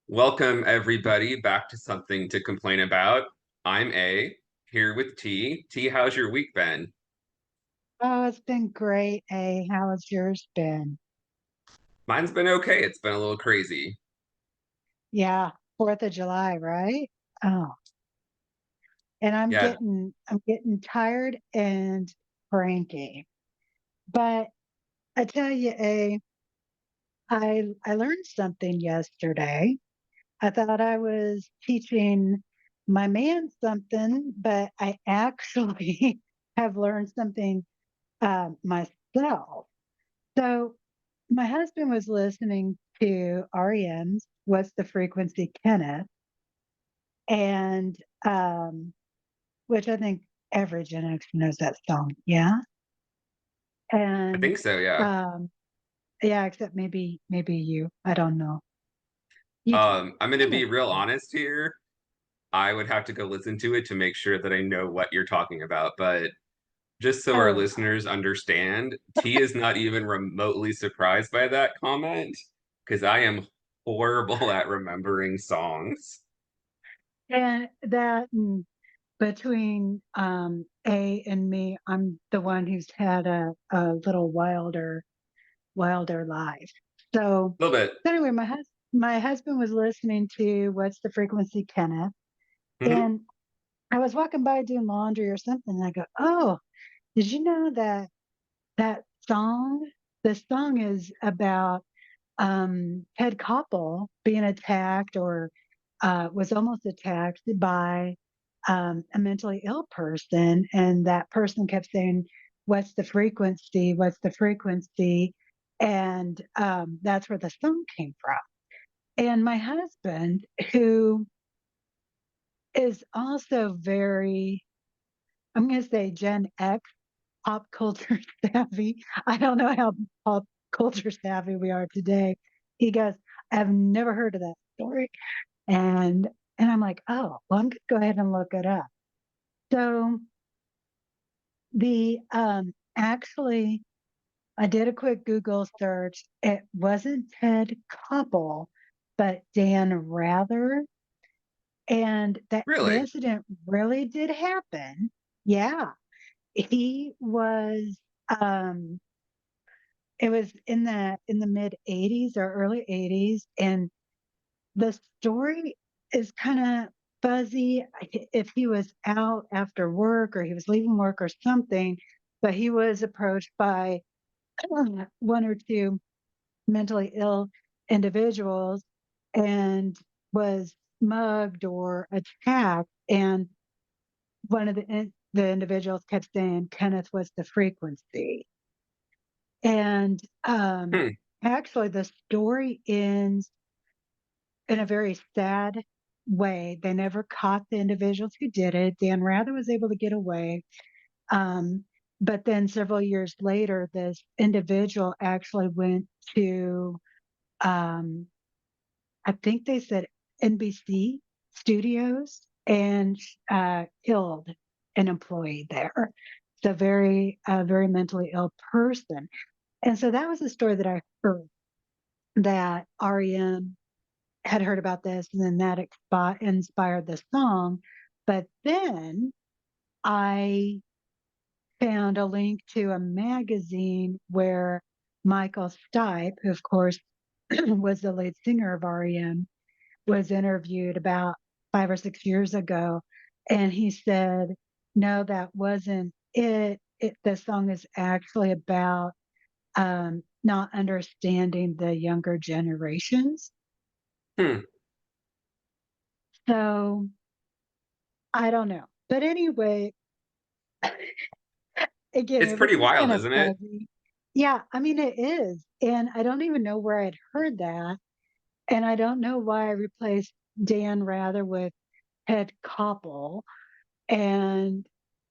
Welcome, everybody, back to Something to Complain About. I'm A, here with T. T, how's your week been? Oh, it's been great. Hey, how has yours been? Mine's been okay. It's been a little crazy. Yeah, 4th of July, right? Oh, and I'm Yeah, getting I'm getting tired and cranky. But I tell you, I learned something yesterday. I thought I was teaching my man something, but I actually have learned something myself. So my husband was listening to REM's What's the Frequency, Kenneth, and which I think every Gen X knows that song. Yeah. I And think so, yeah. um, yeah, except maybe you. I don't know. You I'm going to kind be of real honest here. I would have to go listen to it to make sure that I know what you're talking about. But just so our oh listeners understand, T is not even remotely surprised by that comment because I am horrible at remembering songs. and that between A and me, I'm the one who's had a little wilder life. So A little bit. anyway, my husband was listening to What's the Frequency, Kenneth, Hmm. and I was walking by doing laundry or something, and I go, "Oh, did you know that song? The song is about Ted Koppel being attacked or was almost attacked by a mentally ill person, and that person kept saying, 'What's the frequency? What's the frequency?'" And that's where the song came from. And my husband, who is also very, I'm going to say Gen X pop culture savvy. I don't know how pop culture savvy we are today. He goes, "I've never heard of that story." And I'm like, "Oh, well, I'm gonna go ahead and look it up." So the actually I did a quick Google search. It wasn't Ted Koppel, but Dan Rather. And that the Really? incident really did happen. Yeah. He was um it was in the mid 80s or early 80s, and the story is kind of fuzzy if he was out after work or he was leaving work or something, but he was approached by one or two mentally ill individuals and was mugged or attacked, and one of the individuals kept saying Kenneth was the frequency. And Hmm. actually, the story ends in a very sad way. They never caught the individuals who did it. Dan Rather was able to get away. Um, but then several years later, this individual actually went to, um, I think they said NBC studios, and killed an employee there. So very mentally ill person. And so that was the story that I heard, that REM had heard about this, and then that inspired the song. But then I found a link to a magazine where Michael Stipe, who of course was the lead singer of REM, was interviewed about 5 or 6 years ago. And he said, "No, that wasn't it. The song is actually about not understanding the younger generations." Hmm. So I don't know. But anyway, again, It's it was pretty just wild, kind of isn't it? fuzzy. Yeah, I mean, it is. And I don't even know where I'd heard that. And I don't know why I replaced Dan Rather with Ted Koppel. And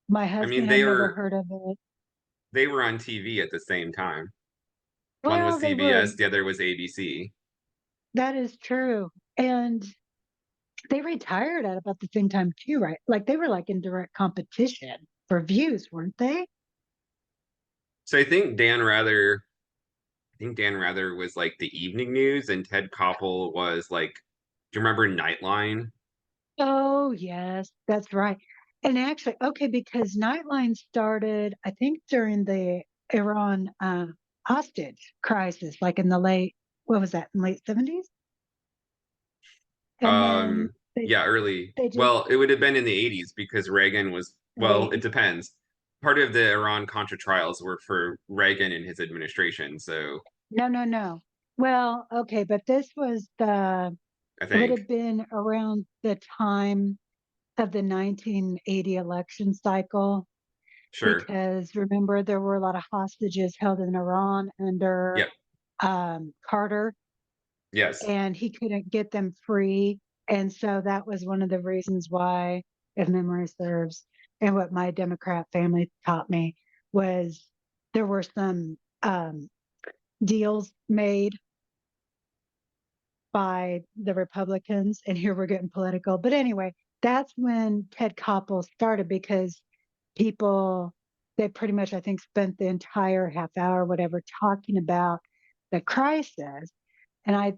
my I mean, husband had they never were heard of it. they were on TV at the same time. One was Well, they were. CBS, the other was ABC. That is true. And they retired at about the same time too, right? Like they were like in direct competition for views, weren't they? So I think Dan Rather was like the evening news, and Ted Koppel was like Do you remember Nightline? Oh, yes, that's right. And actually, okay, because Nightline started, I think, during the Iran hostage crisis, like in the late, what was that, in late 70s? And then Yeah, early. they just, Well, it would have been in the 80s because Reagan was, well, it late, depends. Part of the Iran Contra trials were for Reagan and his administration, so no, no, no. Well, okay, but this was I it would think. have been around the time of the 1980 election cycle, Sure. because remember, there were a lot of hostages held in Iran under Yep. Carter, Yes. and he couldn't get them free. And so that was one of the reasons why, if memory serves, and what my Democrat family taught me was there were some deals made by the Republicans, and here we're getting political. But anyway, that's when Ted Koppel started because people, they pretty much, I think, spent the entire half hour, whatever, talking about the crisis. And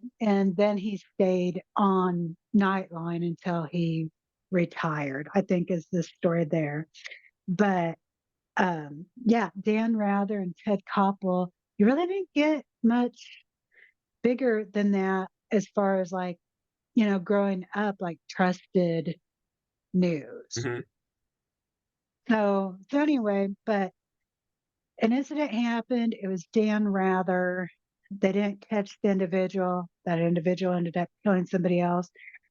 then he stayed on Nightline until he retired, I think is the story there. But yeah, Dan Rather and Ted Koppel, you really didn't get much bigger than that as far as like, growing up like trusted news. Hmm. So anyway, but an incident happened. It was Dan Rather. They didn't catch the individual. That individual ended up killing somebody else.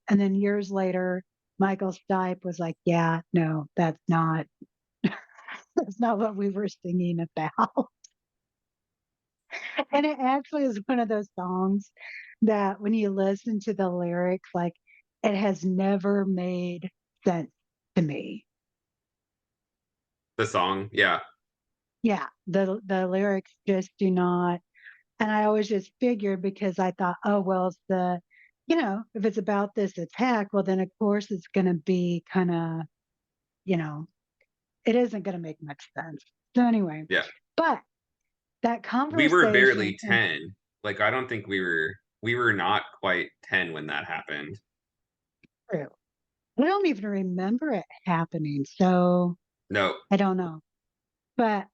And then years later, Michael Stipe was like, "Yeah, no, that's not what we were singing about." And it actually is one of those songs that when you listen to the lyrics, like it has never made sense to me. The song. Yeah. Yeah, the lyrics just do not. And I always just figured because I thought, oh well, it's if it's about this attack, well then of course it's going to be kind of, you know, it isn't going to make much sense. So anyway, Yeah. but that We were conversation barely and 10. Like I don't think we were not quite 10 when that happened. true. I don't even remember it happening, so No. I don't know. But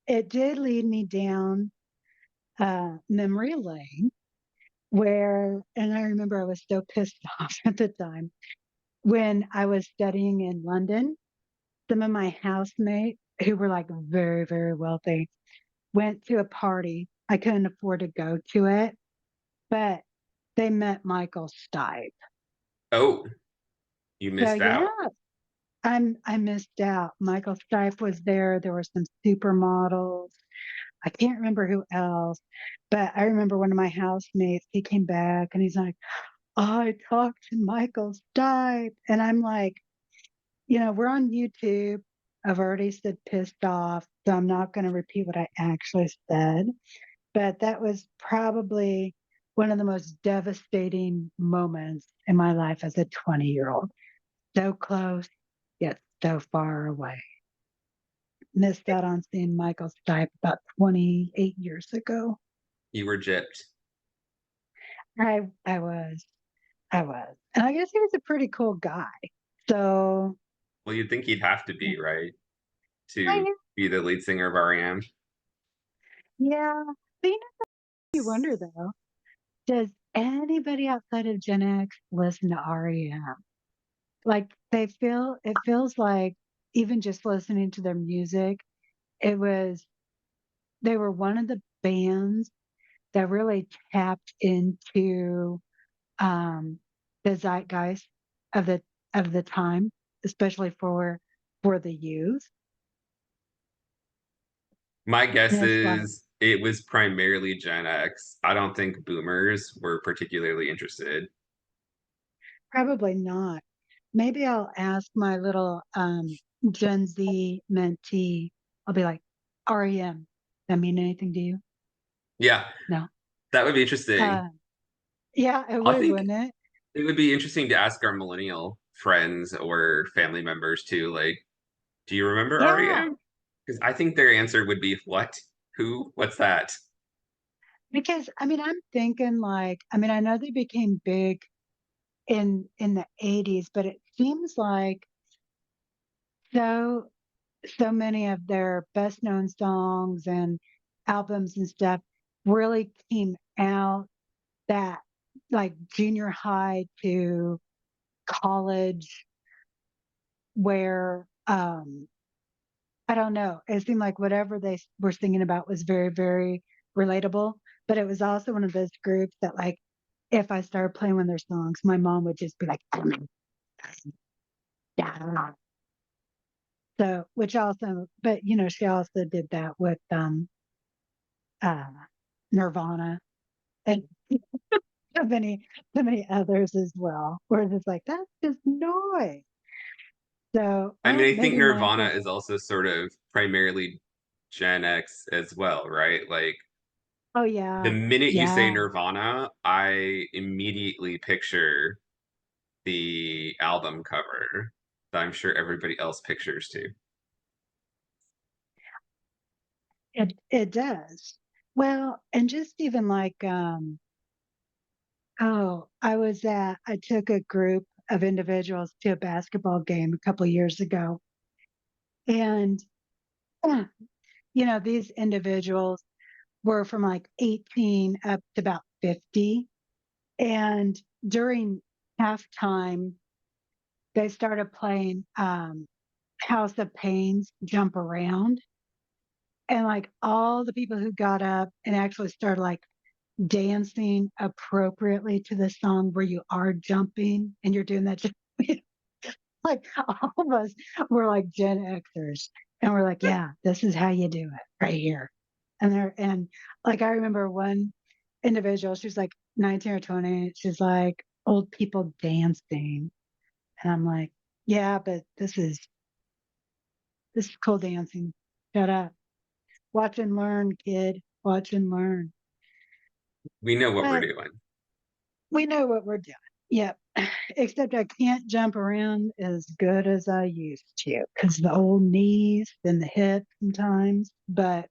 it did lead me down memory lane where, and I remember I was so pissed off at the time when I was studying in London. Some of my housemates who were like very, very wealthy went to a party. I couldn't afford to go to it, but they met Michael Stipe. Oh, you So missed yeah, out. I missed out. Michael Stipe was there. There were some supermodels. I can't remember who else, but I remember one of my housemates, he came back and he's like, I talked to Michael Stipe. And I'm like, we're on YouTube. I've already said pissed off, so I'm not going to repeat what I actually said. But that was probably one of the most devastating moments in my life as a 20-year-old. So close, yet so far away. Missed out on seeing Michael Stipe about 28 years ago. You were gypped. I was, I was. And I guess he was a pretty cool guy. So, Well, you'd think he'd have to be, right? I To be the lead singer of REM. yeah. But you wonder though, does anybody outside of Gen X listen to REM? Like it feels like even just listening to their music, it was, they were one of the bands that really tapped into um, the zeitgeist of the time, especially for the youth. My guess And it's like is it was primarily Gen X. I don't think boomers were particularly interested. probably not. Maybe I'll ask my little Gen Z mentee. I'll be like, REM. That mean anything to you? Yeah, No. that would be interesting. Uh, yeah, it I would, think wouldn't it? it would be interesting to ask our millennial friends or family members too, like, do you remember Yeah. REM? Because I think their answer would be, what? Who? What's that? Because I mean, I'm thinking like, I mean, I know they became big in the 80s, but it seems like so so many of their best known songs and albums and stuff really came out that like junior high to college where I don't know, it seemed like whatever they were singing about was very, very relatable. But it was also one of those groups that like if I started playing one of their songs, my mom would just be like, "Oh my God." So which also, but you know, she also did that with uh Nirvana and so many others as well, where it's like that's just noise. So I mean, I think maybe mine Nirvana was, is also sort of primarily Gen X as well, right? Like oh the yeah, minute you say yeah. Nirvana, I immediately picture the album cover that I'm sure everybody else pictures too. It does. Well, and just even like I took a group of individuals to a basketball game a couple years ago. And you know, these individuals were from like 18 up to about 50. And during halftime, they started playing House of Pains Jump Around. And like all the people who got up and actually started like dancing appropriately to the song where you are jumping and you're doing that. Like all of us were like Gen Xers. And we're like, yeah, this is how you do it right here. And like I remember one individual, she's like 19 or 20, she's like old people dancing. And I'm like, yeah, but this is cool dancing. Shut up. Watch and learn, kid. Watch and learn. We know what we're But doing. we know what we're doing. Yep. Except I can't jump around as good as I used to because the old knees and the hips sometimes. But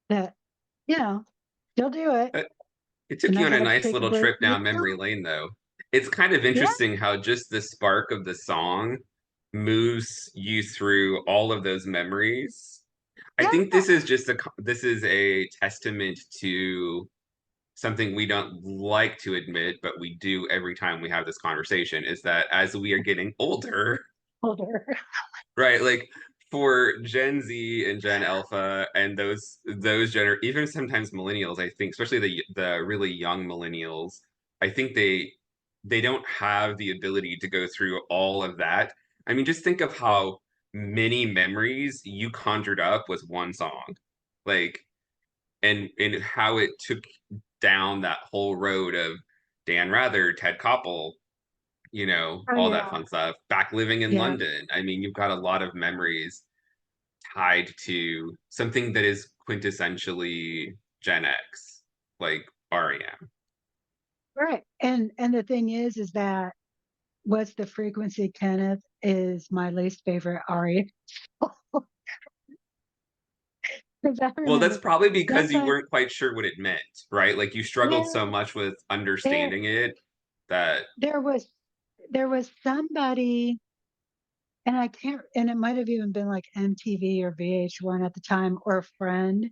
that, you know, still do it. But it took And you I on a got to nice take a little break trip and get down memory going. lane, though. It's kind of Yeah. interesting how just the spark of the song moves you through all of those memories. I think Yeah. this is a testament to something we don't like to admit, but we do every time we have this conversation, is that as we are getting older, Older. right? Like for Gen Z and Gen Alpha and even sometimes millennials, I think, especially the really young millennials, I think they don't have the ability to go through all of that. I mean, just think of how many memories you conjured up with one song. Like and how it took down that whole road of Dan Rather, Ted Koppel, Oh, all that yeah. fun stuff. Back living in Yeah. London. I mean, you've got a lot of memories tied to something that is quintessentially Gen X, like REM. Right. And the thing is that what's the frequency, Kenneth, is my least favorite aria. Because I Well, that's remember probably because you somebody, weren't quite sure what it meant, right? Like you struggled so well, much with there understanding it that there was there was somebody, and I can't, and it might have even been like MTV or VH1 at the time, or a friend,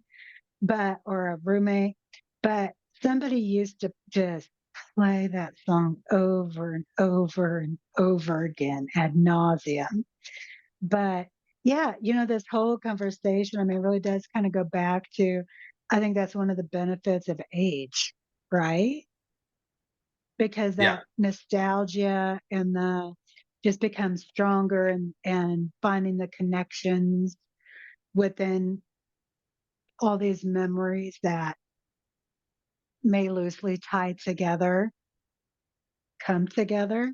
but or a roommate, but somebody used to just play that song over and over and over again ad nauseum. But yeah, you know, this whole conversation, I mean, it really does kind of go back to, I think that's one of the benefits of age, right? Because yeah. that nostalgia and the just becomes stronger and finding the connections within all these memories that may loosely tie together come together.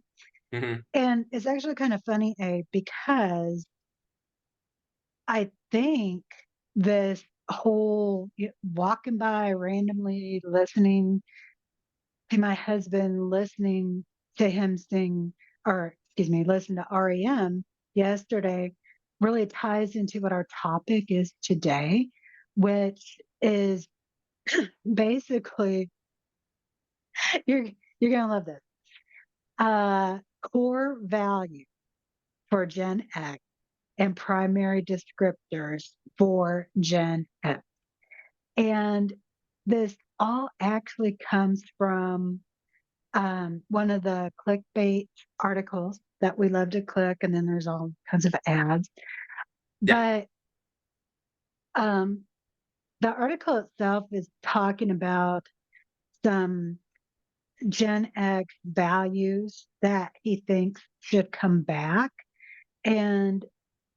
Mhm. And it's actually kind of funny, Abe, because I think this whole walking by randomly listening to my husband, listening to him sing, or excuse me, listen to REM yesterday really ties into what our topic is today, which is Basically, you're you're gonna love this. Core value for Gen X and primary descriptors for Gen X. And this all actually comes from one of the clickbait articles that we love to click, and then there's all kinds of ads. Yeah, But um, the article itself is talking about some Gen X values that he thinks should come back. And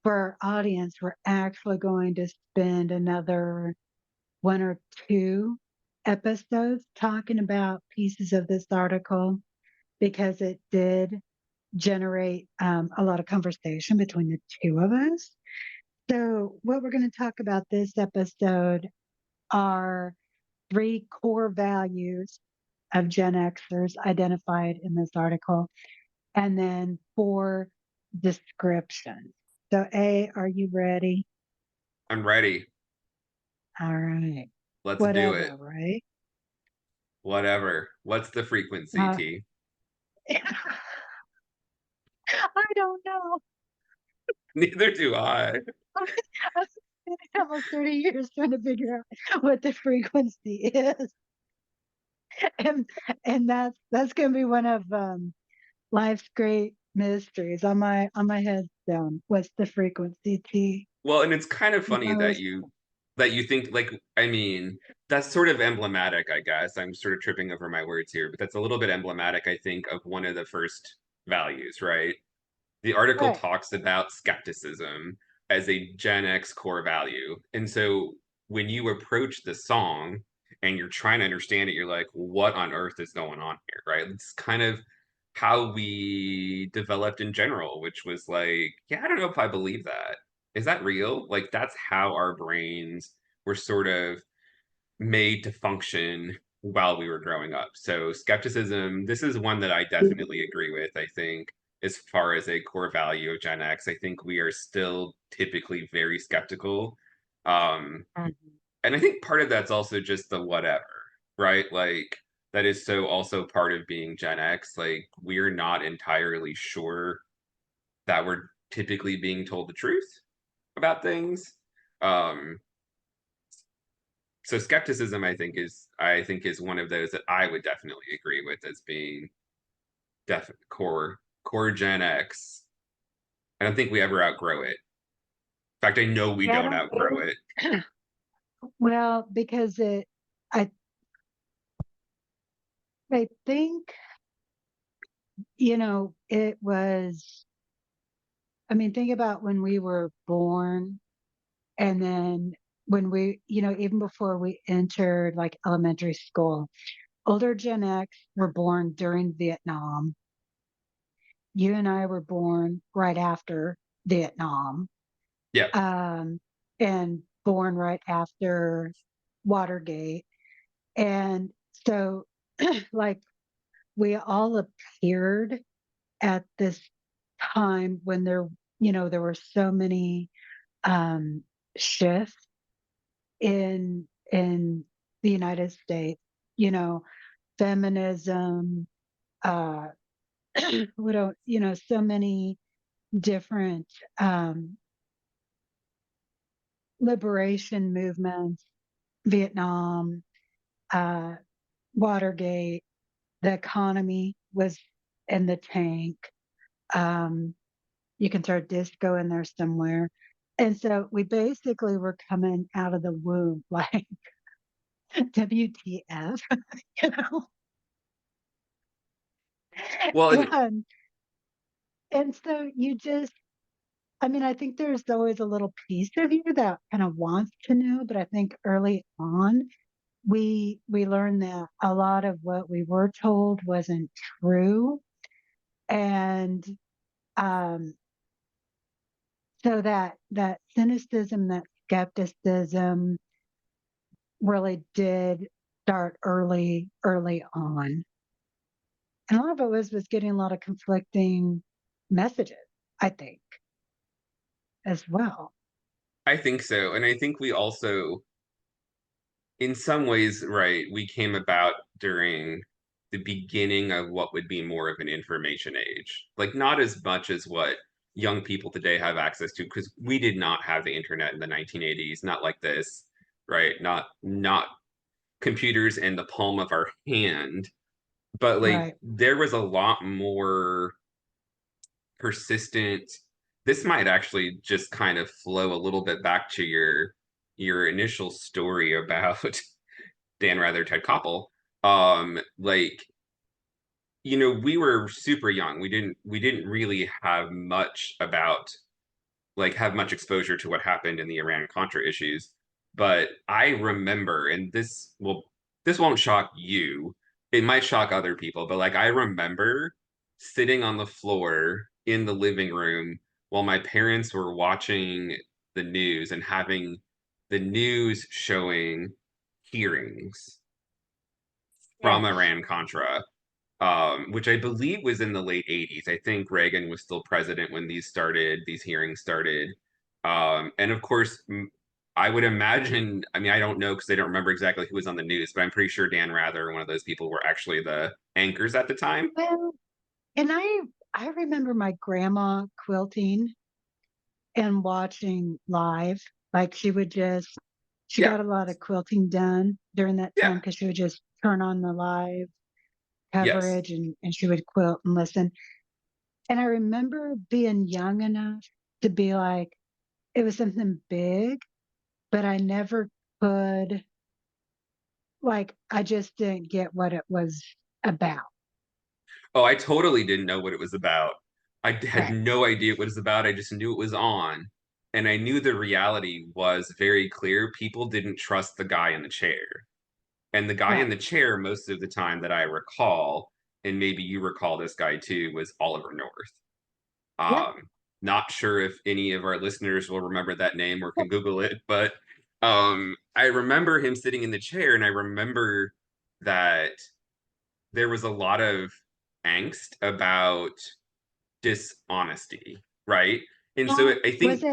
for our audience, we're actually going to spend another one or two episodes talking about pieces of this article because it did generate a lot of conversation between the two of us. So, what we're going to talk about this episode are three core values of Gen Xers identified in this article, and then four descriptions. So, A, are you ready? I'm ready. All right. Let's do it. Whatever, right? Whatever. What's the frequency, Uh, T? I don't know. Neither do I. I spent almost 30 years trying to figure out what the frequency is. And that's gonna be one of life's great mysteries on my headstone. What's the frequency T? Well, and it's kind of If funny I was that you think like I mean, that's sort of emblematic, I guess. I'm sort of tripping over my words here, but that's a little bit emblematic, I think, of one of the first values, right? The article right. talks about skepticism as a Gen X core value. And so when you approach the song and you're trying to understand it, you're like, what on earth is going on here? Right. It's kind of how we developed in general, which was like, yeah, I don't know if I believe that. Is that real? Like, that's how our brains were sort of made to function while we were growing up. So skepticism, this is one that I definitely agree with. I think as far as a core value of Gen X, I think we are still typically very skeptical. Um, Mhm. and I think part of that's also just the whatever, right? Like that is so also part of being Gen X. Like we're not entirely sure that we're typically being told the truth about things. Um, so skepticism I think is one of those that I would definitely agree with as being core Gen X. I don't think we ever outgrow it. In fact, I know we Yeah, I don't don't outgrow it. well, because I I think, it was I mean, think about when we were born and then when even before we entered like elementary school, older Gen X were born during Vietnam. You and I were born right after Vietnam, Yeah. um, and born right after Watergate. And so, like, we all appeared at this time when there were so many shifts in the United States, you know, feminism, uh, what else, so many different um, liberation movements, Vietnam, uh, Watergate, the economy was in the tank. Um, you can throw disco in there somewhere. And so we basically were coming out of the womb like WTF, you know? Well, and And and so I mean, I think there's always a little piece of you that kind of wants to know, but I think early on we learned that a lot of what we were told wasn't true. And um so that cynicism, that skepticism really did start early on. And a lot of it was getting a lot of conflicting messages, I think, as well. I think so. And I think we also in some ways, right, we came about during the beginning of what would be more of an information age. Like, not as much as what young people today have access to, because we did not have the internet in the 1980s, not like this, right? Not computers in the palm of our hand, but like Right. there was a lot more persistent. This might actually just kind of flow a little bit back to your initial story about Dan Rather, Ted Koppel. Like, we were super young. We didn't really have much exposure to what happened in the Iran Contra issues. But I remember, and this won't shock you. It might shock other people, but like I remember sitting on the floor in the living room while my parents were watching the news and having the news showing hearings from Yes. Iran Contra, which I believe was in the late 80s. I think Reagan was still president when these hearings started. And of course, I would imagine, I mean, I don't know because I don't remember exactly who was on the news, but I'm pretty sure Dan Rather, one of those people, were actually the anchors at the time. Well, and I remember my grandma quilting and watching live. Like she Yeah, got a lot of quilting done during that yeah, time because she would just turn on the live yes. coverage and she would quilt and listen. And I remember being young enough to be like, it was something big, but I never could, like, I just didn't get what it was about. Oh, I totally didn't know what it was about. I had Right. no idea what it was about. I just knew it was on. And I knew the reality was very clear. People didn't trust the guy in the chair. And the guy in Right. the chair, most of the time that I recall, and maybe you recall this guy too, was Oliver North. Yep. Um, Not sure if any of our listeners will remember that name or can Google it, but I remember him sitting in the chair, and I remember that there was a lot of angst about dishonesty, right? And so Now, I think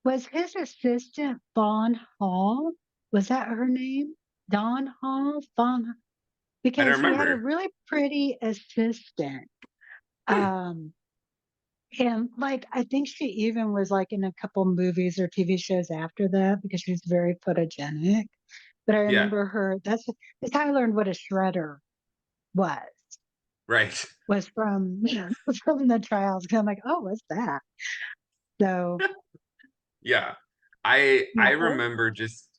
was his assistant Fawn Hall? Was that her name? Dawn Hall? Fawn? I don't Because he had a remember. really pretty assistant. Hmm, Um, and like I think she even was like in a couple movies or TV shows after that because she was very photogenic. But I yeah, remember her. That's how I learned what a shredder was. right. Was from from the trials. 'Cause I'm like, oh, what's that? So Yeah. I yeah, remember just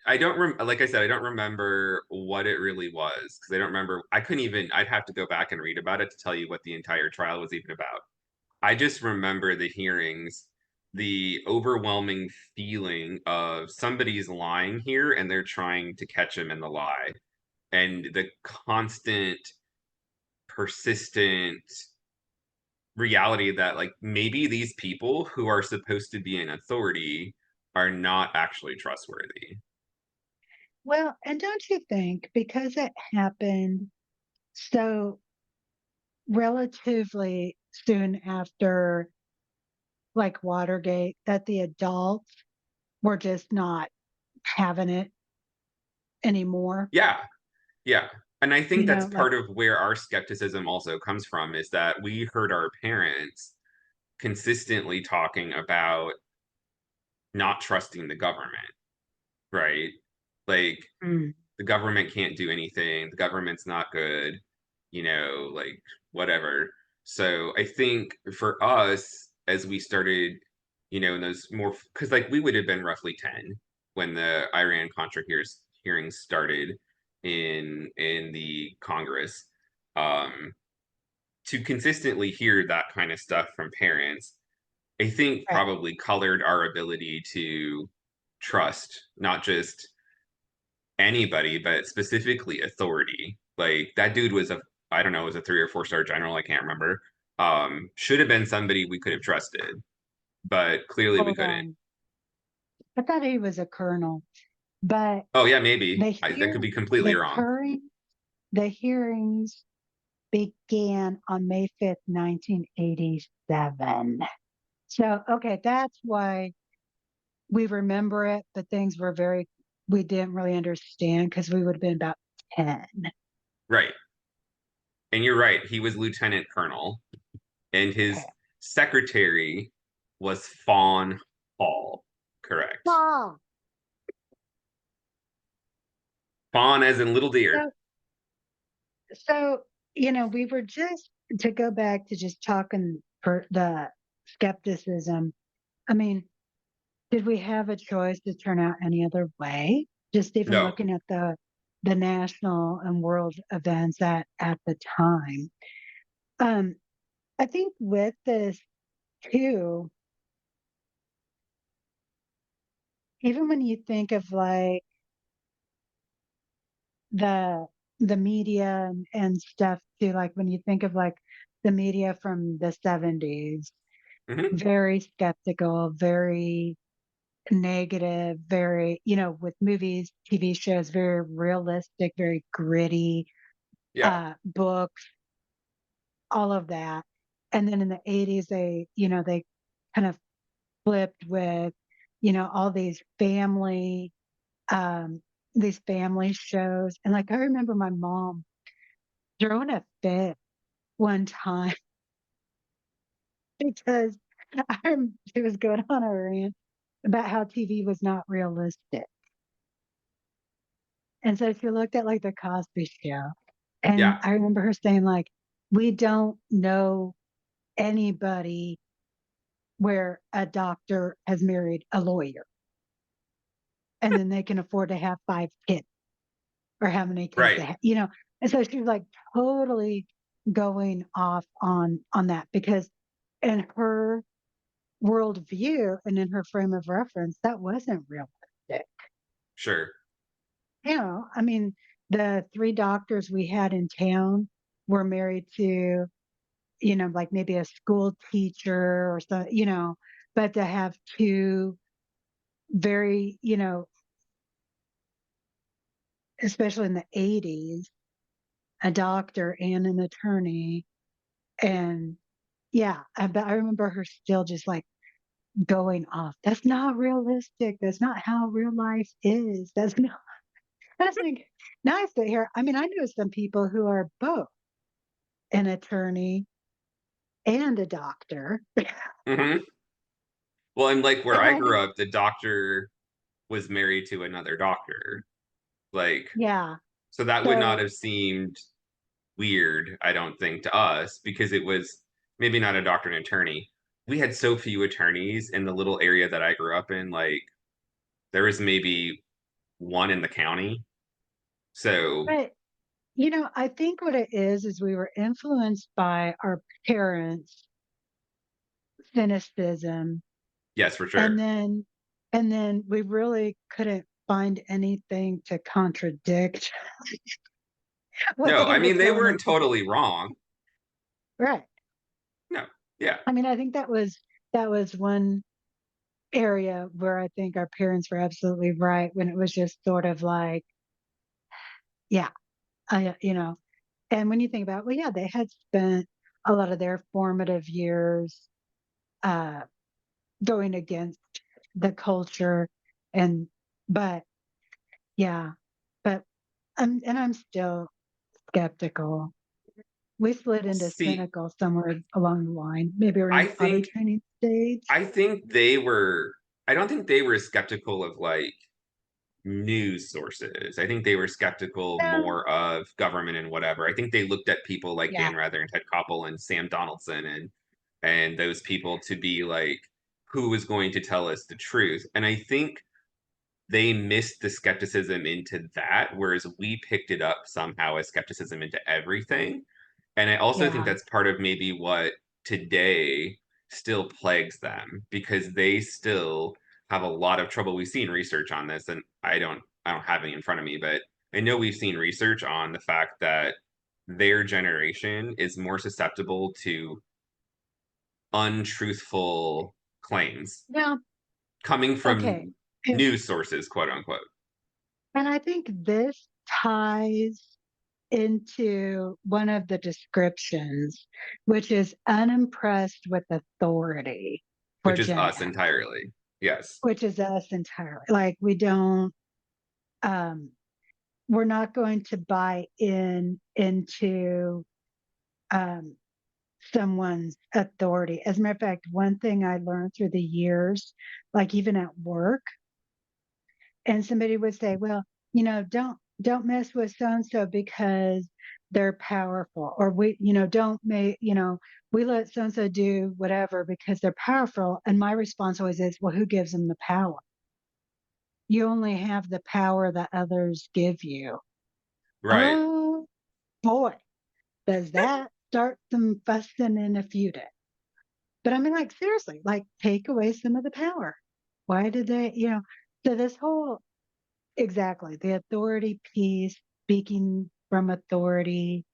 I don't like I said, I don't remember what it really was because I don't remember. I couldn't even, I'd have to go back and read about it to tell you what the entire trial was even about. I just remember the hearings, the overwhelming feeling of somebody's lying here and they're trying to catch him in the lie, and the constant, persistent reality that like maybe these people who are supposed to be in authority are not actually trustworthy. well, and don't you think because it happened so relatively soon after like Watergate that the adults were just not having it anymore? Yeah, yeah. And I think that's Like, part of where our skepticism also comes from, is that we heard our parents consistently talking about not trusting the government, right? Like, mm, the government can't do anything, the government's not good, like whatever. So I think for us, as we started, in those more, because like we would have been roughly 10 when the Iran Contra hearings started in the Congress. To consistently hear that kind of stuff from parents, I think right. probably colored our ability to trust not just anybody, but specifically authority. Like that dude was I don't know, was a 3 or 4 star general. I can't remember. Should have been somebody we could have trusted, but clearly we Hold couldn't. on. I thought he was a colonel, but Oh yeah, maybe. the That could hear be completely the wrong. hearing the hearings began on May 5th, 1987. So, okay, that's why we remember it, but things were very we didn't really understand because we would have been about 10. Right. And you're right. He was lieutenant colonel, and his Okay. secretary was Fawn Hall. Correct. Ah, Fawn as in little deer. so, so, we were just to go back to just talking for the skepticism. I mean, did we have a choice to turn out any other way? Just even No. looking at the national and world events at the time. Um, I think with this too, even when you think of like the the media and stuff too, like when you think of like the media from the 70s, Hmm. very skeptical, very negative, very, with movies, TV shows, very realistic, very gritty, Yeah. books, all of that. And then in the 80s, they kind of flipped with, all um, these family shows. And like, I remember my mom throwing a fit one time because she was going on a rant about how TV was not realistic. And so she looked at like the Cosby Show, Yeah. and I remember her saying like, "We don't know anybody where a doctor has married a lawyer, and then they can afford to have 5 kids or how many kids Right. they have." And so she was like totally going off on that because in her worldview and in her frame of reference, that wasn't realistic. Sure. I mean, the 3 doctors we had in town were married to, like maybe a school teacher or so, but to have two very, especially in the 80s, a doctor and an attorney. And yeah, but I remember her still just like going off. That's not realistic. That's not how real life is. That's not, that's like, now I sit here. I mean, I know some people who are both an attorney and a doctor. Hmm. Well, and like where And I I know, grew up, the doctor was married to another doctor. Like, yeah. so that would not So, have seemed weird, I don't think, to us because it was maybe not a doctor and attorney. We had so few attorneys in the little area that I grew up in. Like, there was maybe one in the county. So, but, I think what it is we were influenced by our parents' cynicism. yes, for sure. And then we really couldn't find anything to contradict what No, they I were mean, they telling us weren't to do. totally wrong. Right. No, yeah, I mean, I think that was one area where I think our parents were absolutely right when it was just sort of like, yeah, and when you think about, well, yeah, they had spent a lot of their formative years uh, going against the culture, and but yeah, but I'm still skeptical. We slid into see, cynical somewhere along the line, maybe I around potty think, training stage. I think they were, I don't think they were skeptical of like news sources. I think they were skeptical No, more of government and whatever. I think they looked at people like yeah, Dan Rather and Ted Koppel and Sam Donaldson and those people to be like, who is going to tell us the truth? And I think they missed the skepticism into that, whereas we picked it up somehow as skepticism into everything. And I also think yeah, that's part of maybe what today still plagues them because they still have a lot of trouble. We've seen research on this, and I don't have any in front of me, but I know we've seen research on the fact that their generation is more susceptible to untruthful claims yeah. coming Okay, from and news sources, quote unquote. I think this ties into one of the descriptions, which is unimpressed with authority for Which is Gen us X, entirely. Yes. which is us entirely. Like we don't. um, we're not going to buy into um, someone's authority. As a matter of fact, one thing I learned through the years, like even at work, and somebody would say, "Well, don't mess with so and so because they're powerful," or don't make, we let so and so do whatever because they're powerful. And my response always is, "Well, who gives them the power? You only have the power that others give you." Right. Oh boy, does that start some fussing and a feuding. But I mean, like, seriously, like, take away some of the power. Why did they? So this whole, exactly, the authority piece, speaking from authority.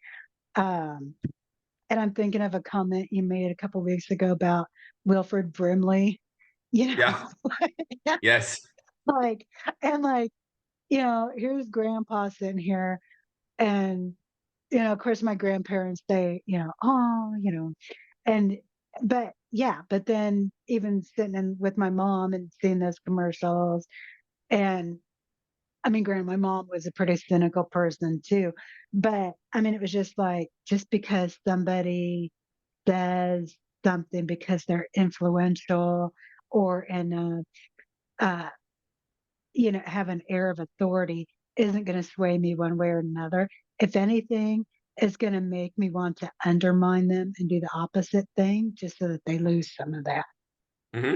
Um, and I'm thinking of a comment you made a couple weeks ago about Wilford Brimley, you know, Yeah. Yes. like, and like, here's grandpa sitting here, and, of course, my grandparents, oh, and, but yeah, but then even sitting in with my mom and seeing those commercials, and I mean, granted, my mom was a pretty cynical person too, but I mean, it was just like, just because somebody says something because they're influential or uh, have an air of authority isn't going to sway me one way or another. If anything, it's going to make me want to undermine them and do the opposite thing just so that they lose some of that. Hmm.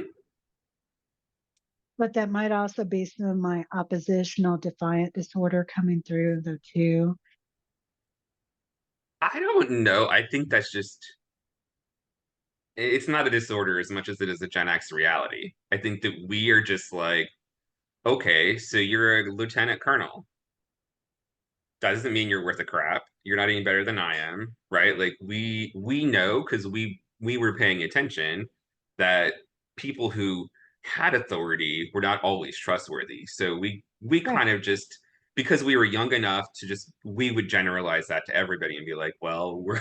But that might also be some of my oppositional defiant disorder coming through, though, too. I don't know. I think that's just it's not a disorder as much as it is a Gen X reality. I think that we are just like, okay, so you're a lieutenant colonel. Doesn't mean you're worth a crap. You're not any better than I am, right? Like we know because we were paying attention that people who had authority were not always trustworthy. So we Right. kind of just because we were young enough to just we would generalize that to everybody and be like, well, we're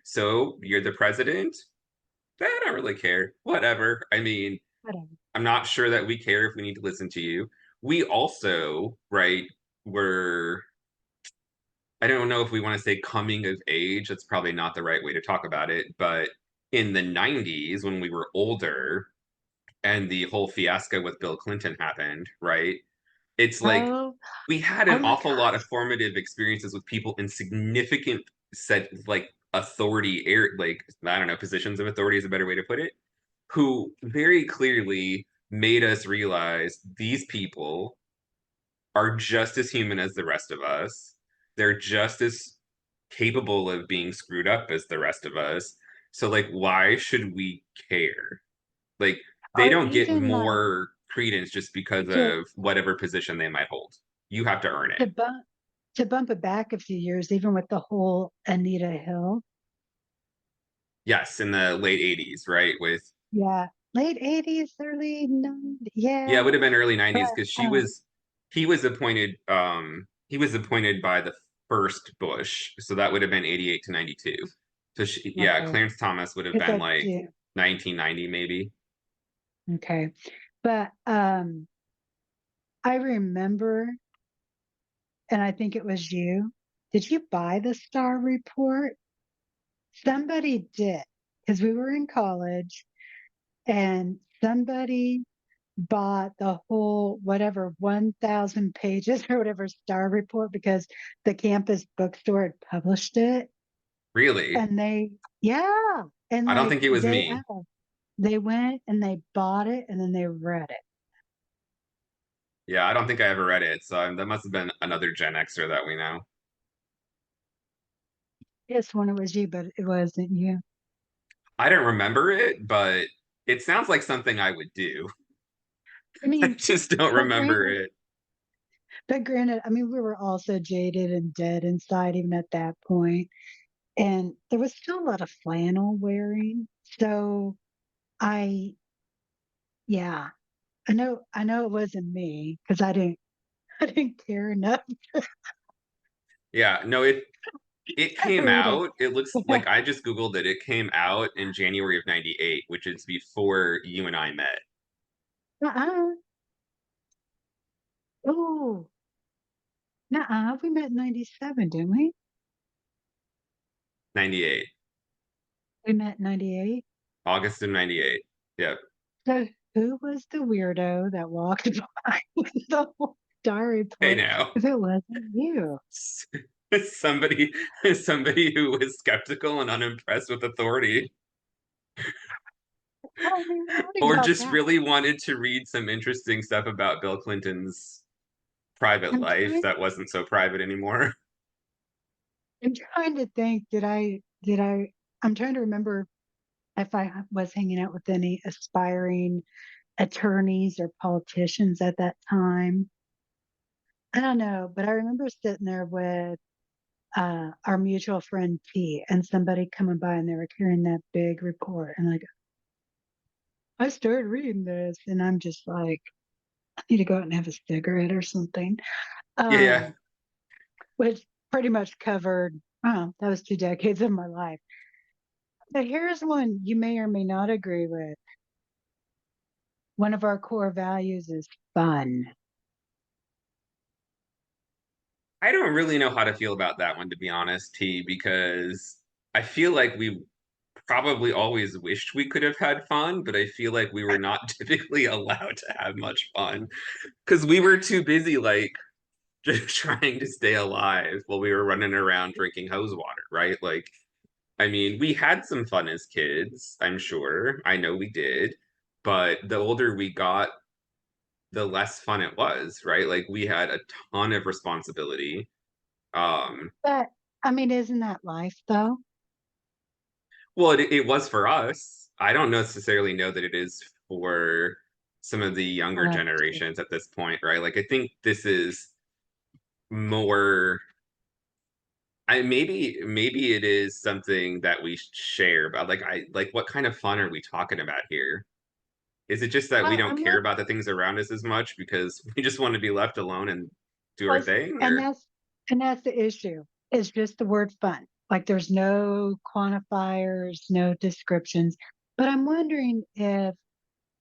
so you're the president? I don't really care. Whatever. I mean, Whatever. I'm not sure that we care if we need to listen to you. We also, right, were I don't know if we want to say coming of age. That's probably not the right way to talk about it. But in the 90s, when we were older and the whole fiasco with Bill Clinton happened, right? It's like Oh, we had oh an my awful lot gosh. of formative experiences with people in significant set like authority air like I don't know, positions of authority is a better way to put it, who very clearly made us realize these people are just as human as the rest of us. They're just as capable of being screwed up as the rest of us. So, like, why should we care? Like, they Or don't get even like more credence just because to of whatever position they might hold. You have to earn it. to bump to bump it back a few years, even with the whole Anita Hill. Yes, in the late 80s, right? With, Yeah. Late 80s, early 90s. yeah, it Yeah. would have been early 90s But because he was appointed by the first Bush. So that would have been 88 to 92. So, yeah, okay. Clarence Thomas would have Because been I like do. 1990, maybe. Okay. But I remember, and I think it was you. Did you buy the Star Report? Somebody did, because we were in college and somebody bought the whole whatever 1,000 pages or whatever Star Report because the campus bookstore had published it. Really? And yeah, and I don't like think it was day me. of, they went and they bought it and then they read it. Yeah, I don't think I ever read it. So that must have been another Gen Xer that we know. Yes, when it was you, but it wasn't you. I don't remember it, but it sounds like something I would do. I I mean, just don't but remember granted, it. I mean, we were also jaded and dead inside even at that point, and there was still a lot of flannel wearing. So I, yeah, I know it wasn't me because I didn't I didn't care enough Yeah, no, it to came read it. out. It looks like I just Googled it. It came out in January of 98, which is before you and I met. Uh-uh. Oh. Nuh-uh, we met in 97, didn't we? 98. We met in 98. August of 98. Yep. So who was the weirdo that walked by with the whole diary Hey report now. if it wasn't you? somebody somebody who was skeptical and unimpressed with authority, Tell me writing or about just that. really wanted to read some interesting stuff about Bill Clinton's private I'm life trying that wasn't so private anymore. I'm trying to think, I'm trying to remember if I was hanging out with any aspiring attorneys or politicians at that time. I don't know, but I remember sitting there with our mutual friend T and somebody coming by and they were carrying that big report. And like, I started reading this and I'm just like, I need to go out and have a cigarette or something. Yeah, yeah. Um, which pretty much covered, oh, that was 2 decades of my life. But here's one you may or may not agree with. One of our core values is fun. I don't really know how to feel about that one, to be honest, T, because I feel like we probably always wished we could have had fun, but I feel like we were not typically allowed to have much fun because we were too busy, like, just trying to stay alive while we were running around drinking hose water, right? Like, I mean, we had some fun as kids, I'm sure. I know we did. But the older we got, the less fun it was, right? Like, we had a ton of responsibility. Um, But I mean, isn't that life though? well, it was for us. I don't necessarily know that it is for some of the younger Uh, generations at this point, right? Like, I think this is more maybe it is something that we share, but like I like what kind of fun are we talking about here? Is it just that we well, don't I'm care not, about the things around us as much because we just want to be left alone and do our well, thing? and Or that's the issue. It's just the word fun. Like there's no quantifiers, no descriptions. But I'm wondering if,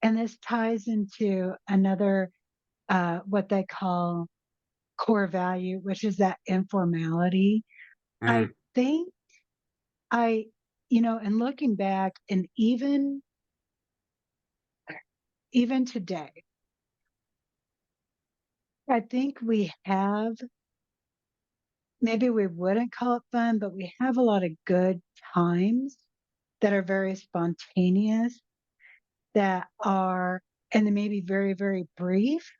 and this ties into another what they call core value, which is that informality. I mm, think I, and looking back, and even today, I think we have, maybe we wouldn't call it fun, but we have a lot of good times that are very spontaneous, that are, and they may be very, very brief,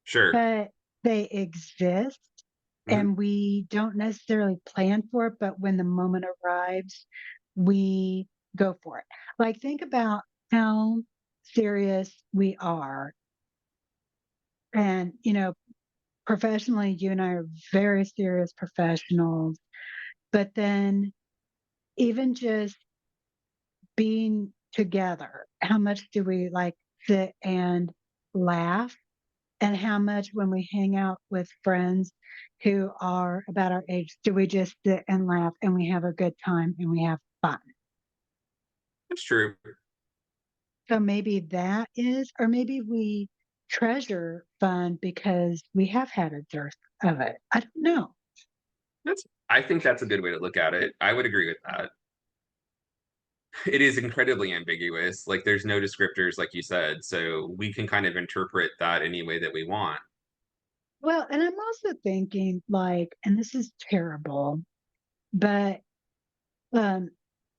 sure. but they exist Hmm. and we don't necessarily plan for it. But when the moment arrives, we go for it. Like, think about how serious we are. And, professionally, you and I are very serious professionals. But then, even just being together, how much do we like sit and laugh? And how much when we hang out with friends who are about our age, do we just sit and laugh and we have a good time and we have fun? That's true. So maybe that is, or maybe we treasure fun because we have had a dearth of it. I don't know. That's I think that's a good way to look at it. I would agree with that. It is incredibly ambiguous. Like there's no descriptors, like you said, so we can kind of interpret that any way that we want. Well, and I'm also thinking like, and this is terrible, but um,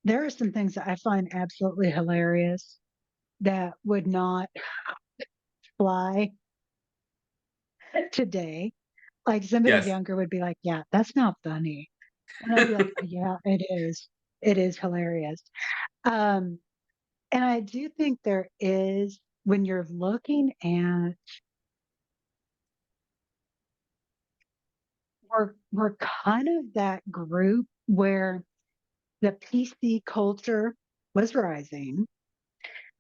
there are some things that I find absolutely hilarious that would not fly today. Like somebody Yes, younger would be like, "Yeah, that's not funny," and I'd be like, "Yeah, it is. It is hilarious." Um, and I do think there is when you're looking at we're kind of that group where the PC culture was rising,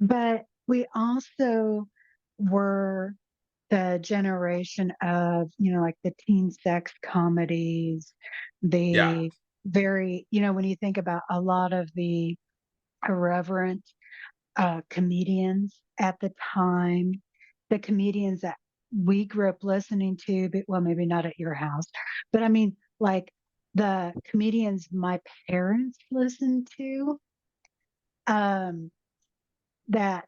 but we also were the generation of, like the teen sex comedies, yeah, the very, when you think about a lot of the irreverent comedians at the time, the comedians that we grew up listening to, but well, maybe not at your house, but I mean, like the comedians my parents listened to, um, that,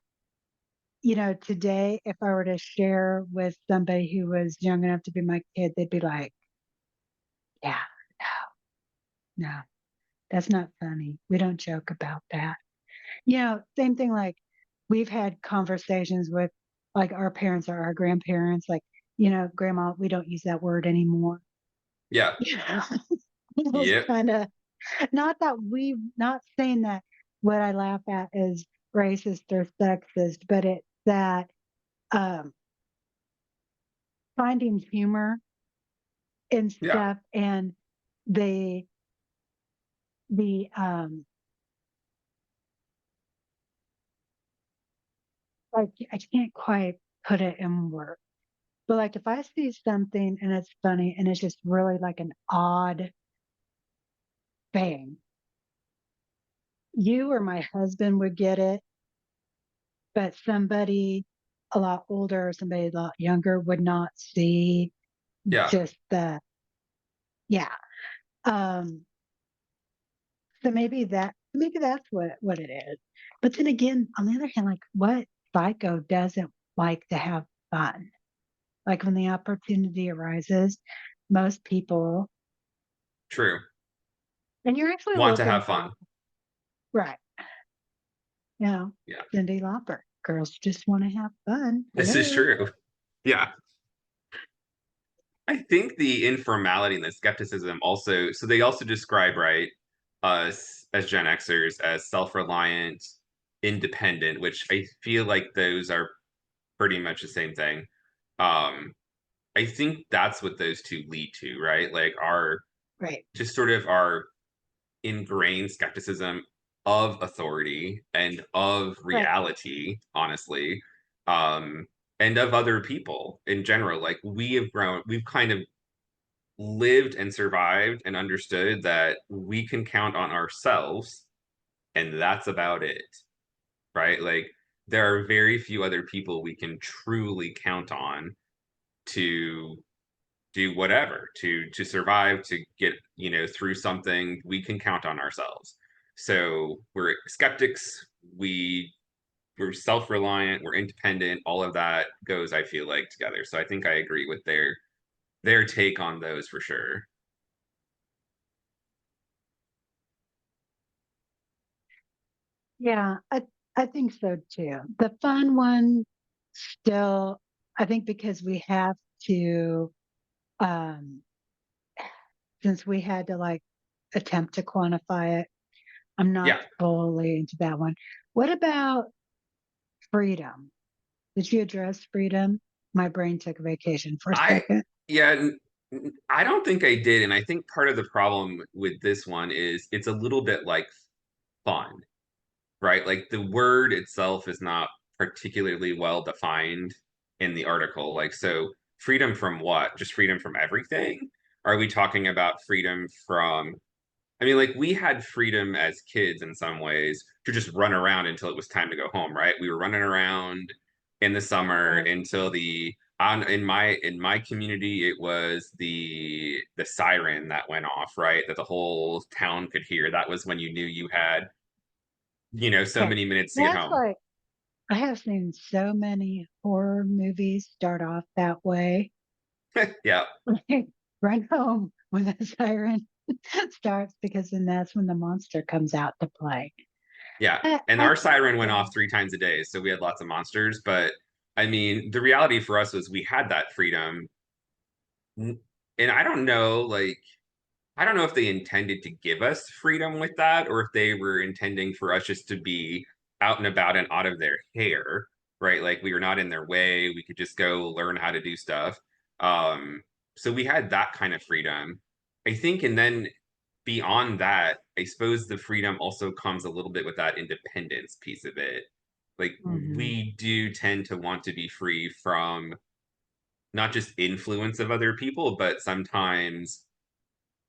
today, if I were to share with somebody who was young enough to be my kid, they'd be like, yeah, no, no, that's not funny. We don't joke about that. Same thing, like we've had conversations with like our parents or our grandparents, like, grandma, we don't use that word anymore. Yeah. You know, it was Yep. kind of not saying that what I laugh at is racist or sexist, but it's that um, finding humor in Yeah. stuff and the the like I can't quite put it in words. But like if I see something and it's funny and it's just really like an odd thing, you or my husband would get it, but somebody a lot older or somebody a lot younger would not see Yeah. just the yeah. Um so maybe that's what it is. But then again, on the other hand, like what psycho doesn't like to have fun? Like when the opportunity arises, most people, True. and you're actually Want to looking have for fun. right. You know, Yeah. Cindy Lauper. Girls just want to have fun. This is Hello. true. Yeah. I think the informality and the skepticism also, so they also describe, right, us as Gen Xers as self-reliant, independent, which I feel like those are pretty much the same thing. Um, I think that's what those two lead to, right? Like our Right. just sort of our ingrained skepticism of authority and of Right. reality, honestly, um, and of other people in general. Like we have grown, we've kind of lived and survived and understood that we can count on ourselves and that's about it, right? Like there are very few other people we can truly count on to do whatever, to survive, to get, through something. We can count on ourselves. So we're skeptics, we're self-reliant, we're independent, all of that goes, I feel like, together. So I think I agree with their take on those for sure. Yeah, I think so too. The fun one still, I think because we have to, um, since we had to like attempt to quantify it, I'm not Yeah. fully into that one. What about freedom? Did you address freedom? My brain took a vacation for a I second. yeah, I don't think I did, and I think part of the problem with this one is it's a little bit like fun, right? Like the word itself is not particularly well defined in the article. Like, so freedom from what? Just freedom from everything? Are we talking about freedom from I mean, like we had freedom as kids in some ways to just run around until it was time to go home, right? We were running around in the summer Right. until the on in my community it was the siren that went off, right? That the whole town could hear. That was when you knew you had, so Okay. many minutes to get That's home. like I have seen so many horror movies start off that way. Yeah. Like, run home when the siren starts because then that's when the monster comes out to play. Yeah. And I our siren went yeah. off 3 times a day, so we had lots of monsters, but I mean, the reality for us was we had that freedom. And I don't know if they intended to give us freedom with that or if they were intending for us just to be out and about and out of their hair, right? Like we were not in their way. We could just go learn how to do stuff. Um, so we had that kind of freedom, I think. And then beyond that, I suppose the freedom also comes a little bit with that independence piece of it. Like Hmm. we do tend to want to be free from not just influence of other people, but sometimes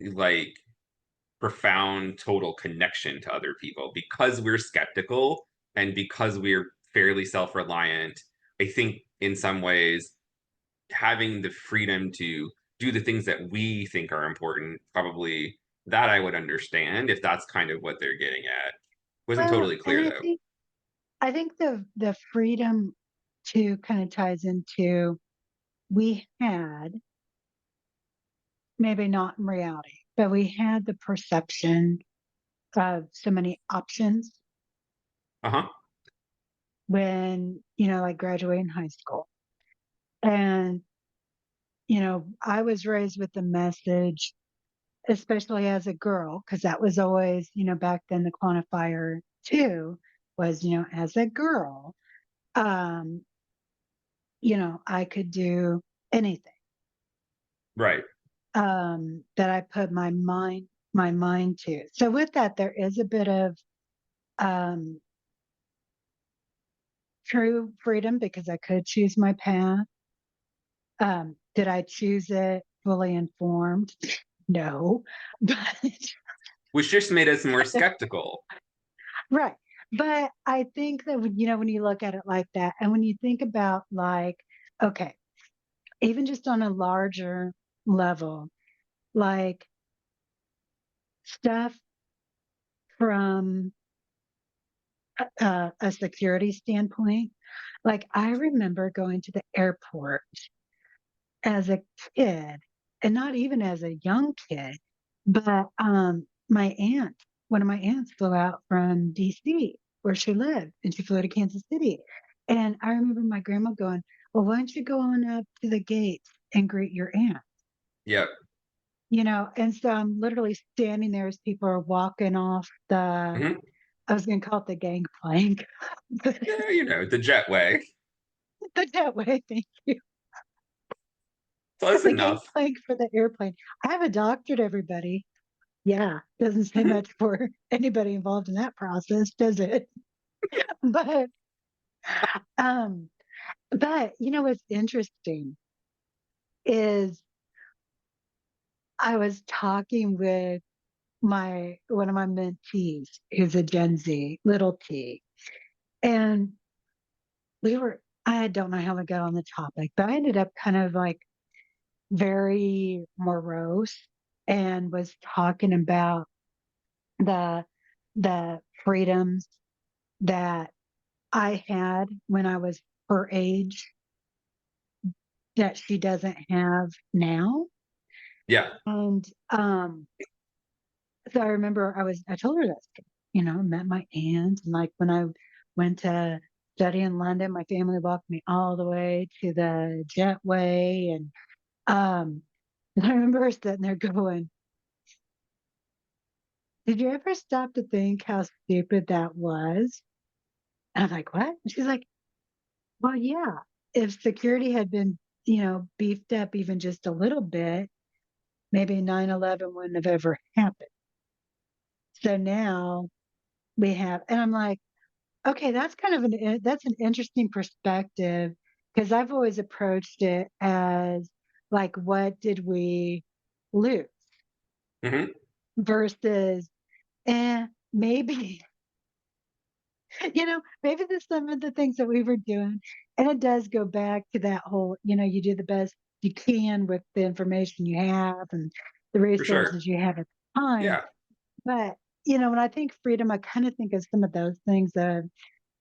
like profound total connection to other people because we're skeptical and because we're fairly self-reliant. I think in some ways having the freedom to do the things that we think are important, probably that I would understand if that's kind of what they're getting at. Wasn't Well, totally and clear though. I think the freedom to kind of ties into we had, maybe not in reality, but we had the perception of so many options Uh-huh. when, like graduating high school. And, I was raised with the message, especially as a girl, because that was always, back then the quantifier too was, as a girl, um, I could do anything Right. that I put my mind to. So with that, there is a bit of um, true freedom because I could choose my path. Did I choose it fully informed? No, but Which just made us more skeptical. right. But I think that when you look at it like that, and when you think about like, okay, even just on a larger level, like stuff from a security standpoint, like I remember going to the airport as a kid, and not even as a young kid, but one of my aunts flew out from DC where she lived, and she flew to Kansas City. And I remember my grandma going, "Well, why don't you go on up to the gates and greet your aunt?" Yep. And so I'm literally standing there as people are walking off Hmm. I was going to call it the gangplank, but Yeah, the jetway. that way, thank you. So that's The enough. gangplank for the airplane. I have a doctorate, everybody. Yeah, doesn't say Mhm. much for anybody involved in that process, does it? But um, but what's interesting is I was talking with my one of my mentees who's a Gen Z, little T, and I don't know how we got on the topic, but I ended up kind of like very morose and was talking about the the freedoms that I had when I was her age that she doesn't have now. Yeah. And so I remember I told her this, met my aunt, and like when I went to study in London, my family walked me all the way to the jetway, and um, and I remember her sitting there going, "Did you ever stop to think how stupid that was?" And I'm like, "What?" And she's like, "Well, yeah. If security had been, beefed up even just a little bit, maybe 9/11 wouldn't have ever happened. So now we have," and I'm like, okay, that's kind of that's an interesting perspective because I've always approached it as like, what did we lose Hmm. versus, maybe, maybe there's some of the things that we were doing. And it does go back to that whole, you do the best you can with the information you have and the For sure. resources you have at the time. Yeah. But, when I think freedom, I kind of think of some of those things of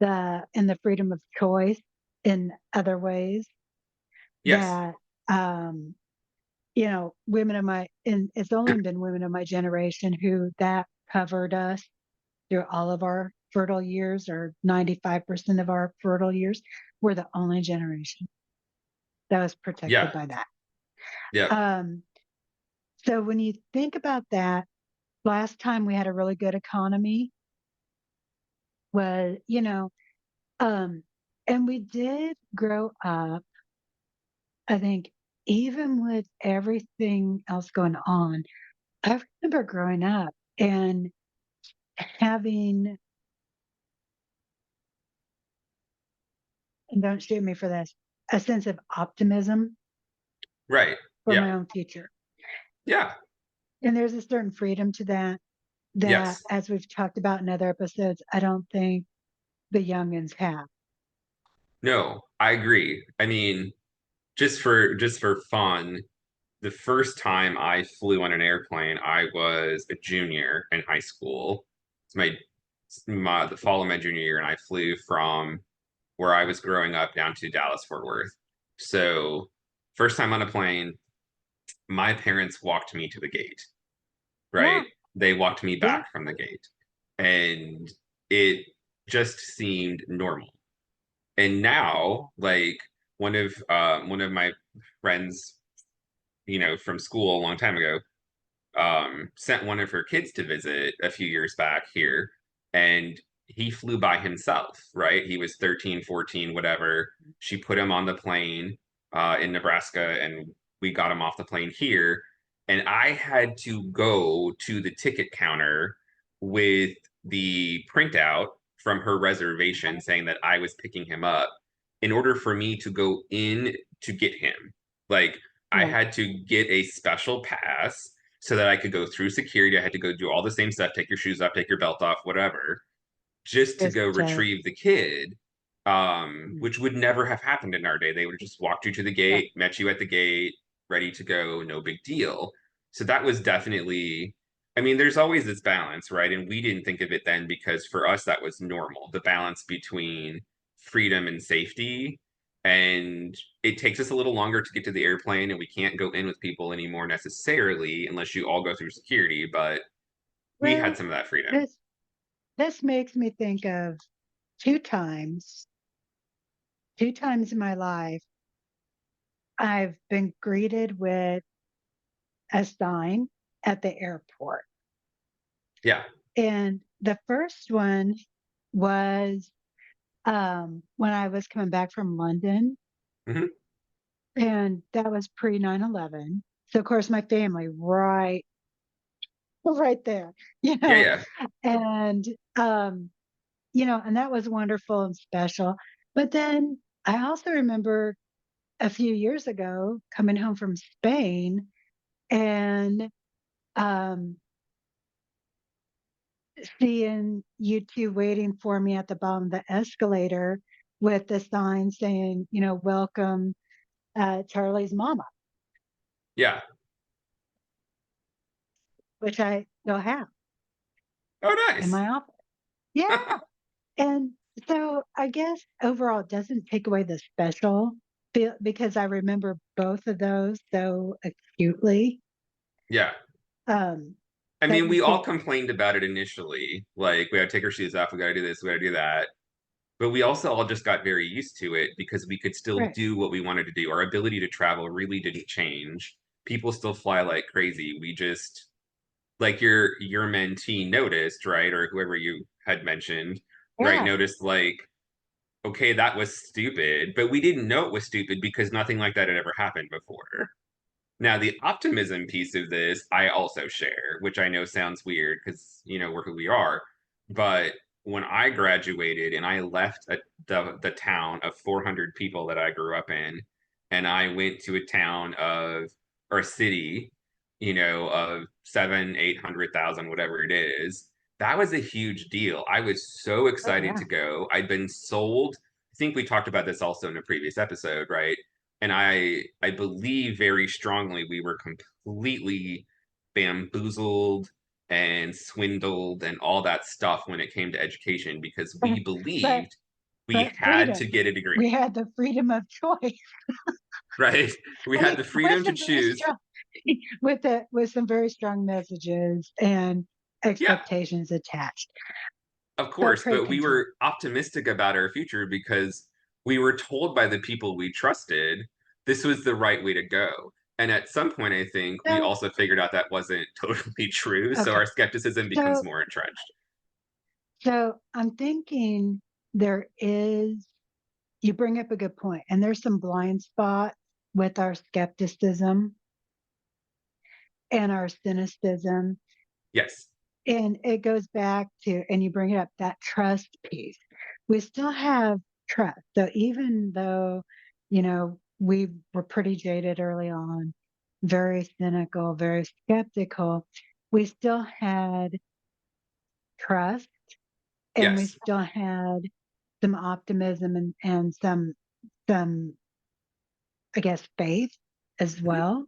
the freedom of choice in other ways Yes. that, women of and it's only been women of my generation who that covered us through all of our fertile years or 95% of our fertile years. We're the only generation that was protected Yeah. by that. Yeah. Um, so when you think about that, last time we had a really good economy was, um, and we did grow up, I think, even with everything else going on. I remember growing up and having, and don't shoot me for this, a sense of optimism Right. for Yeah. my own future. Yeah. And there's a certain freedom to that, Yes. as we've talked about in other episodes, I don't think the youngins have. No, I agree. I mean, just for fun, the first time I flew on an airplane, I was a junior in high school. It's the fall of my junior year, and I flew from where I was growing up down to Dallas Fort Worth. So first time on a plane, my parents walked me to the gate, right? Yeah, They walked me yeah, back from the gate, and it just seemed normal. And now, like one of my friends, from school a long time ago, sent one of her kids to visit a few years back here, and he flew by himself, right? He was 13, 14, whatever. She put him on the plane in Nebraska, and we got him off the plane here. And I had to go to the ticket counter with the printout from her reservation saying that I was picking him up in order for me to go in to get him. Like, I right. had to get a special pass so that I could go through security. I had to go do all the same stuff, take your shoes off, take your belt off, whatever, just to Just go retrieve the kid, which would never have happened in our day. They would have just walked you to the right. gate, met you at the gate, ready to go, no big deal. So that was definitely, I mean, there's always this balance, right? And we didn't think of it then because for us, that was normal, the balance between freedom and safety. And it takes us a little longer to get to the airplane, and we can't go in with people anymore necessarily unless you all go through security. But we had Well, some of that freedom. this this makes me think of two times, two times in my life I've been greeted with a sign at the airport. Yeah. And the first one was when I was coming back from London, Hmm. and that was pre 9/11. So, of course, my family right there, you Yeah. know, Yeah. and, um, and that was wonderful and special. But then I also remember a few years ago coming home from Spain and um, seeing you two waiting for me at the bottom of the escalator with the sign saying, welcome, Charlie's mama, Yeah. which I still have Oh, in nice. my office. Yeah. And so I guess overall, it doesn't take away the special because I remember both of those so acutely. Yeah. Um, I that mean, you we all can't, complained about it initially. Like, we gotta take our shoes off, we gotta do this, we gotta do that. But we also all just got very used to it because we could still right. do what we wanted to do. Our ability to travel really didn't change. People still fly like crazy. We just, like your mentee noticed, right? Or whoever you had mentioned, right? Yeah. Noticed like, okay, that was stupid, but we didn't know it was stupid because nothing like that had ever happened before. Now, the optimism piece of this, I also share, which I know sounds weird because, we're who we are. But when I graduated and I left the town of 400 people that I grew up in, and I went to a town or a city, of seven, 800,000, whatever it is, that was a huge deal. I was so Oh, excited yeah. to go. I'd been sold. I think we talked about this also in a previous episode, right? And I believe very strongly we were completely bamboozled and swindled and all that stuff when it came to education because we But, believed we but had to freedom, get a degree, we had the freedom of choice. right? We had the With freedom to some very choose. strong, with some very strong messages and Yeah, expectations attached. of But course, pray but we continue. were optimistic about our future because we were told by the people we trusted this was the right way to go. And at some point, I think we So, also figured out that wasn't totally true. So okay. our skepticism becomes So, more entrenched. so I'm thinking there is, you bring up a good point, and there's some blind spots with our skepticism and our cynicism. Yes. And it goes back to, and you bring it up, that trust piece. We still have trust. So even though, we were pretty jaded early on, very cynical, very skeptical, we still had trust and we Yes. still had some optimism and some I guess, faith as Mhm. well.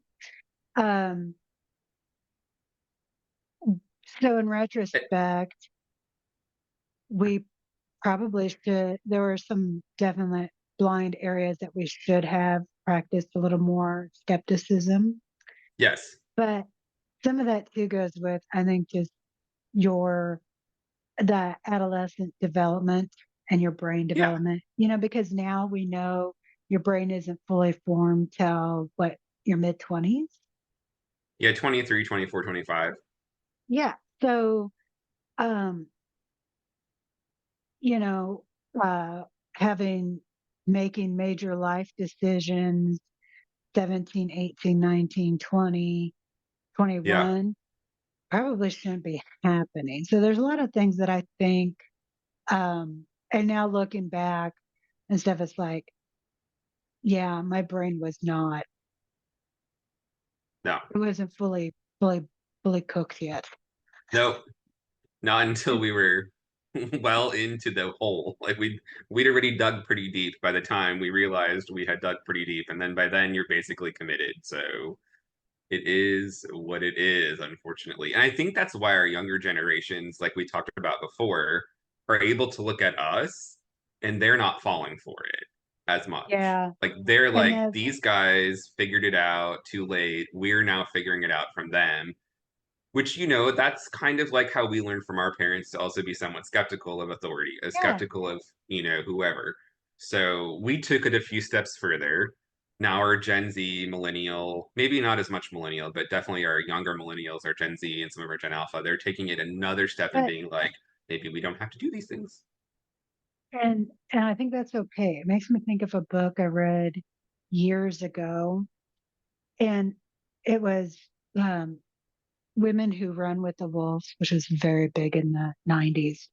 Um, so in Eh, retrospect, we probably should, there were some definite blind areas that we should have practiced a little more skepticism. yes. But some of that too goes with, I think, just your the adolescent development and your brain Yeah. development, because now we know your brain isn't fully formed till what, your mid 20s. Yeah, 23, 24, 25. Yeah. So, um, you know, uh, having making major life decisions 17, 18, 19, 20, Yeah. 21 probably shouldn't be happening. So there's a lot of things that I think, and now looking back and stuff, it's like, yeah, my brain was not, No. it wasn't fully, fully cooked yet. No, not until we were well into the hole. Like we'd already dug pretty deep by the time we realized we had dug pretty deep, and then by then you're basically committed. So it is what it is, unfortunately. And I think that's why our younger generations, like we talked about before, are able to look at us and they're not falling for it as much. Yeah. Like they're And like, that's, these guys figured it out too late. We're now figuring it out from them. Which, that's kind of like how we learned from our parents to also be somewhat skeptical of authority, yeah, skeptical of, whoever. So we took it a few steps further. Now our Gen Z millennial, maybe not as much millennial, but definitely our younger millennials, our Gen Z and some of our Gen Alpha, they're taking it another step and but, being like, maybe we don't have to do these things. and I think that's okay. It makes me think of a book I read years ago, and it was, um, Women Who Run with the Wolves, which was very big in the 90s.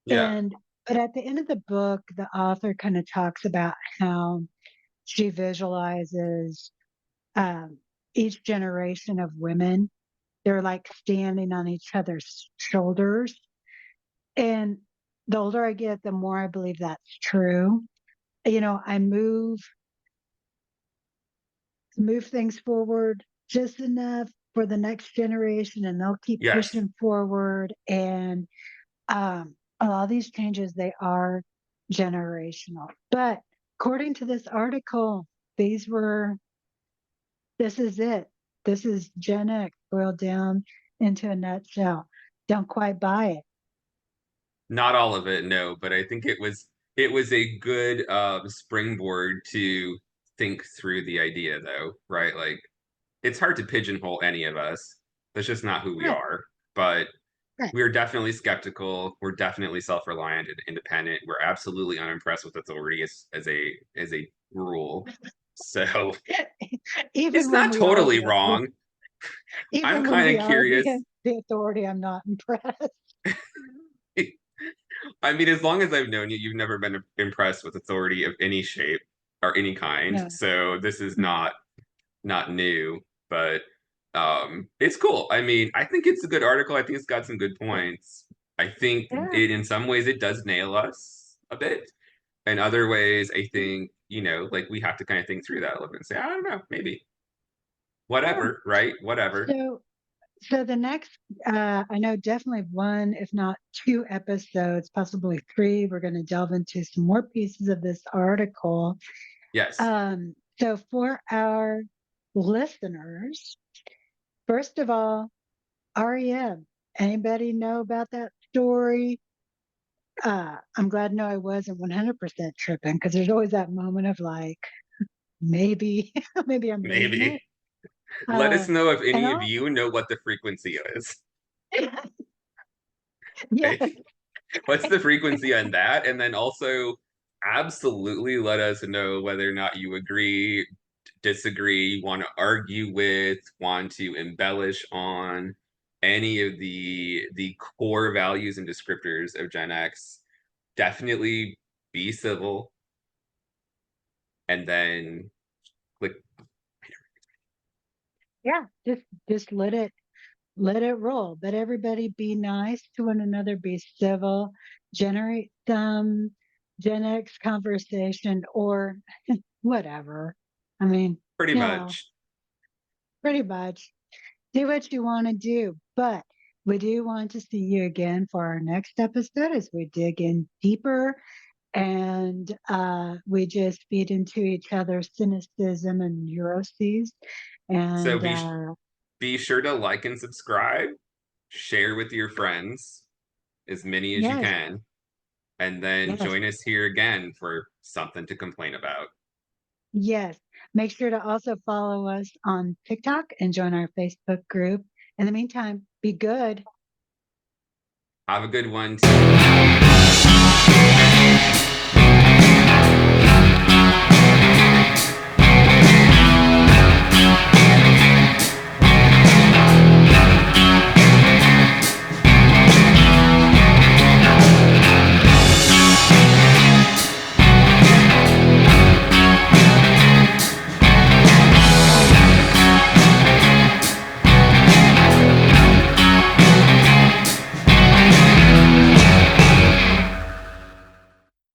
Yeah. And but at the end of the book, the author kind of talks about how she visualizes, um, each generation of women. They're like standing on each other's shoulders. And the older I get, the more I believe that's true. I move things forward just enough for the next generation, and they'll keep Yes. pushing forward. And a lot of these changes, they are generational. But according to this article, these were this is it. This is Gen X boiled down into a nutshell. Don't quite buy it. Not all of it, no, but I think it was a good springboard to think through the idea though, right? Like it's hard to pigeonhole any of us. That's just not who we Right, are. But right. we're definitely skeptical. We're definitely self-reliant and independent. We're absolutely unimpressed with authority as a rule. So it's Even when not we are totally the authority, wrong. I'm even when kind we of are curious. the authority, I'm not impressed. I mean, as long as I've known you, you've never been impressed with authority of any shape or any kind. No, So this is no. not new, but it's cool. I mean, I think it's a good article. I think it's got some good points. I think Yeah, it in some ways it does nail us a bit. In other ways, I think, like we have to kind of think through that a little bit and say, I don't know, maybe. yeah. Whatever, right? Whatever. So, so the next, I know definitely one, if not two episodes, possibly three, we're going to delve into some more pieces of this article. Yes. So for our listeners, first of all, REM. Anybody know about that story? I'm glad to know I wasn't 100% tripping, because there's always that moment of like, maybe, maybe I'm losing it. Maybe. Let us Uh, know if and any of all, you know what the frequency is. yeah, Right? What's the frequency on that? And then also, absolutely let us know whether or not you agree, disagree, want to argue with, want to embellish on any of the core values and descriptors of Gen X. Definitely be civil, and then click. yeah, just let it roll. Let everybody be nice to one another, be civil, generate some Gen X conversation or whatever. I mean, Pretty you know, much. pretty much do what you want to do. But we do want to see you again for our next episode as we dig in deeper and we just feed into each other's cynicism and neuroses. So And be sure to like and subscribe, share with your friends, as many as you yes, can, and then yes, join us here again for something to complain about. yes. Make sure to also follow us on TikTok and join our Facebook group. In the meantime, be good. Have a good one too.